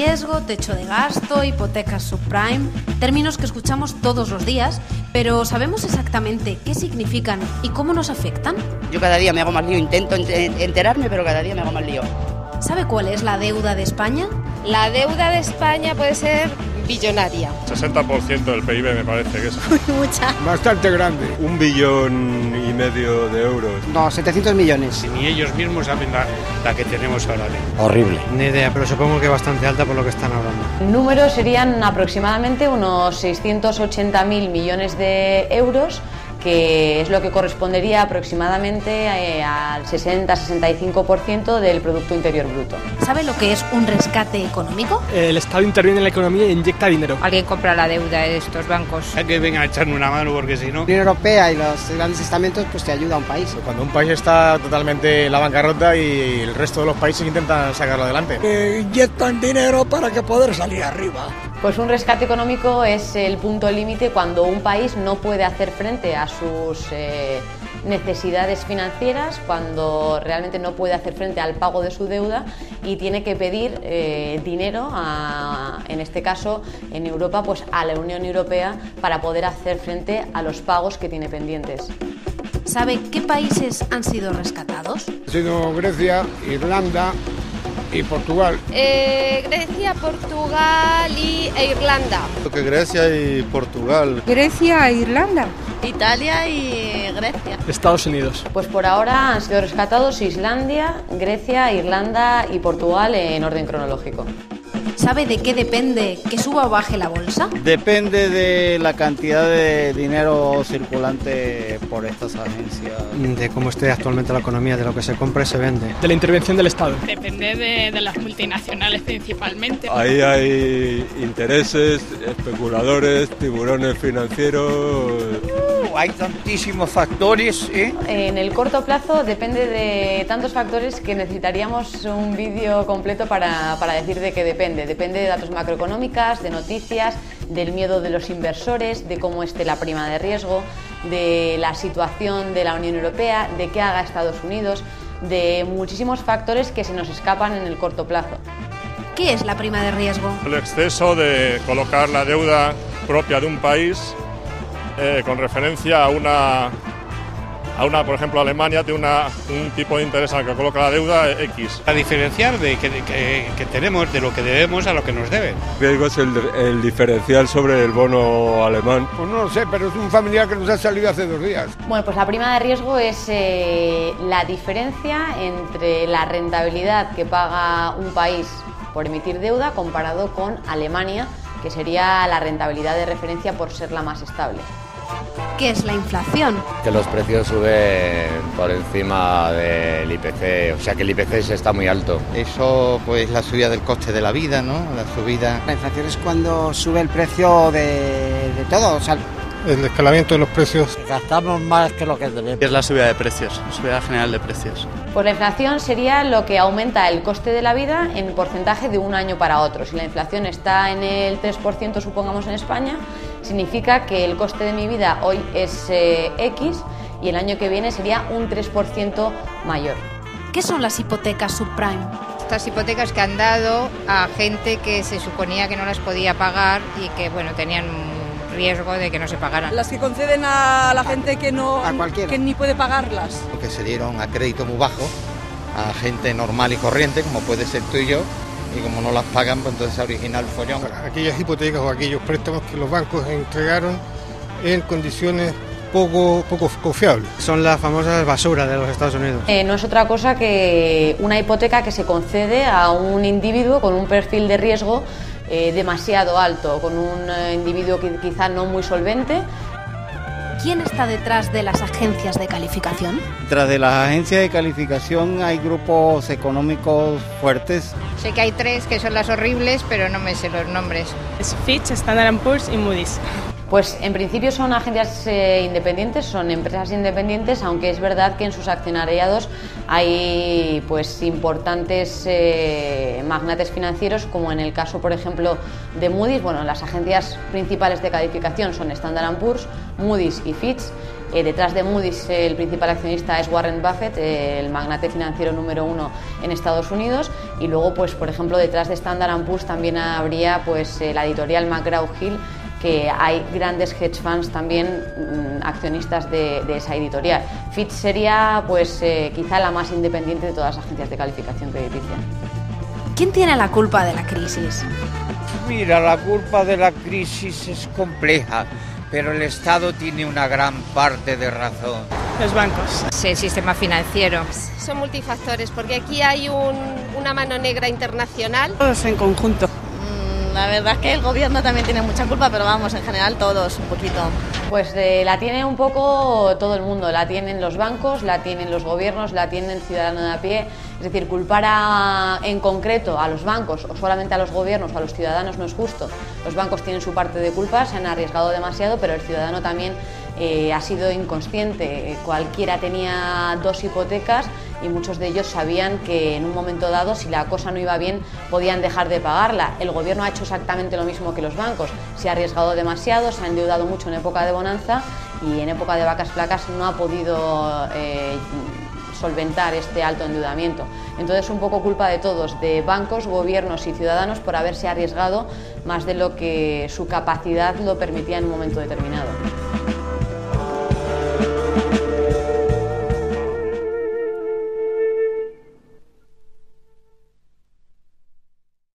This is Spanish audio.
riesgo, techo de gasto, hipotecas subprime, términos que escuchamos todos los días, pero ¿sabemos exactamente qué significan y cómo nos afectan? Yo cada día me hago más lío, intento enterarme, pero cada día me hago más lío. ¿Sabe cuál es la deuda de España? La deuda de España puede ser billonaria. 60% del PIB me parece que es. Mucha. Bastante grande. 1,5 billones de euros. No, 700 millones. Ni ellos mismos saben la que tenemos ahora. Horrible. Ni idea, pero supongo que bastante alta por lo que están hablando. En números serían aproximadamente unos 680.000 millones de euros, que es lo que correspondería aproximadamente al 60-65% del Producto Interior Bruto. ¿Sabe lo que es un rescate económico? El Estado interviene en la economía e inyecta dinero. Alguien compra la deuda de estos bancos. Hay que vengan a echarme una mano porque si no... La Unión Europea y los grandes estamentos pues te ayuda a un país. Cuando un país está totalmente en la bancarrota y el resto de los países intentan sacarlo adelante. Inyectan dinero para que poder salir arriba. Pues un rescate económico es el punto límite cuando un país no puede hacer frente a sus necesidades financieras, cuando realmente no puede hacer frente al pago de su deuda y tiene que pedir dinero, en este caso en Europa, pues a la Unión Europea para poder hacer frente a los pagos que tiene pendientes. ¿Sabe qué países han sido rescatados? Ha sido Grecia, Irlanda y Portugal. Grecia, Portugal e Irlanda. Creo que Grecia y Portugal. Grecia e Irlanda. Italia y Grecia. Estados Unidos. Pues por ahora han sido rescatados Islandia, Grecia, Irlanda y Portugal en orden cronológico. ¿Sabe de qué depende que suba o baje la bolsa? Depende de la cantidad de dinero circulante por estas agencias. De cómo esté actualmente la economía, de lo que se compra y se vende. De la intervención del Estado. Depende de las multinacionales principalmente. Ahí hay intereses, especuladores, tiburones financieros. Hay tantísimos factores, En el corto plazo depende de tantos factores que necesitaríamos un vídeo completo para decir de qué depende. Depende de datos macroeconómicas, de noticias, del miedo de los inversores, de cómo esté la prima de riesgo, de la situación de la Unión Europea, de qué haga Estados Unidos, de muchísimos factores que se nos escapan en el corto plazo. ¿Qué es la prima de riesgo? El exceso de colocar la deuda propia de un país con referencia a una, por ejemplo, Alemania tiene un tipo de interés al que coloca la deuda X. A diferenciar de que tenemos de lo que debemos a lo que nos deben. El riesgo es el diferencial sobre el bono alemán. Pues no lo sé, pero es un familiar que nos ha salido hace 2 días. Bueno, pues la prima de riesgo es la diferencia entre la rentabilidad que paga un país por emitir deuda comparado con Alemania, que sería la rentabilidad de referencia por ser la más estable. ¿Qué es la inflación? Que los precios suben por encima del IPC, o sea que el IPC está muy alto. Eso, pues la subida del coste de la vida, ¿no? La inflación es cuando sube el precio de todo, o sea, El escalamiento de los precios. gastamos más que lo que debemos. Es la subida de precios, subida general de precios. Pues la inflación sería lo que aumenta el coste de la vida en porcentaje de un año para otro. Si la inflación está en el 3%, supongamos en España, significa que el coste de mi vida hoy es X y el año que viene sería un 3% mayor. ¿Qué son las hipotecas subprime? Estas hipotecas que han dado a gente que se suponía que no las podía pagar y que, bueno, tenían riesgo de que no se pagaran. Las que conceden a la gente que no, A cualquiera. que ni puede pagarlas. Que se dieron a crédito muy bajo a gente normal y corriente, como puede ser tú y yo, y como no las pagan, pues entonces se origina el follón. Aquellas hipotecas o aquellos préstamos que los bancos entregaron en condiciones poco confiables. Son las famosas basuras de los Estados Unidos. No es otra cosa que una hipoteca que se concede a un individuo con un perfil de riesgo demasiado alto, con un individuo que quizá no muy solvente. ¿Quién está detrás de las agencias de calificación? Tras de las agencias de calificación hay grupos económicos fuertes. Sé que hay 3 que son las horribles, pero no me sé los nombres. Es Fitch, Standard & Poor's y Moody's. Pues en principio son agencias independientes, son empresas independientes, aunque es verdad que en sus accionariados hay pues importantes magnates financieros, como en el caso, por ejemplo, de Moody's. Bueno, las agencias principales de calificación son Standard & Poor's, Moody's y Fitch. Detrás de Moody's el principal accionista es Warren Buffett, el magnate financiero número 1 en Estados Unidos, y luego pues por ejemplo detrás de Standard & Poor's también habría pues la editorial McGraw-Hill, que hay grandes hedge funds también accionistas de esa editorial. Fitch sería pues quizá la más independiente de todas las agencias de calificación crediticia. ¿Quién tiene la culpa de la crisis? Mira, la culpa de la crisis es compleja, pero el Estado tiene una gran parte de razón. Los bancos. El sistema financiero. Son multifactores, porque aquí hay una mano negra internacional. Todos en conjunto. La verdad es que el gobierno también tiene mucha culpa, pero vamos, en general todos, un poquito. Pues la tiene un poco todo el mundo, la tienen los bancos, la tienen los gobiernos, la tiene el ciudadano de a pie. Es decir, culpar en concreto a los bancos o solamente a los gobiernos o a los ciudadanos no es justo. Los bancos tienen su parte de culpa, se han arriesgado demasiado, pero el ciudadano también ha sido inconsciente. Cualquiera tenía 2 hipotecas y muchos de ellos sabían que en un momento dado, si la cosa no iba bien, podían dejar de pagarla. El gobierno ha hecho exactamente lo mismo que los bancos. Se ha arriesgado demasiado, se ha endeudado mucho en época de bonanza y en época de vacas flacas no ha podido solventar este alto endeudamiento. Entonces, un poco culpa de todos, de bancos, gobiernos y ciudadanos, por haberse arriesgado más de lo que su capacidad lo permitía en un momento determinado.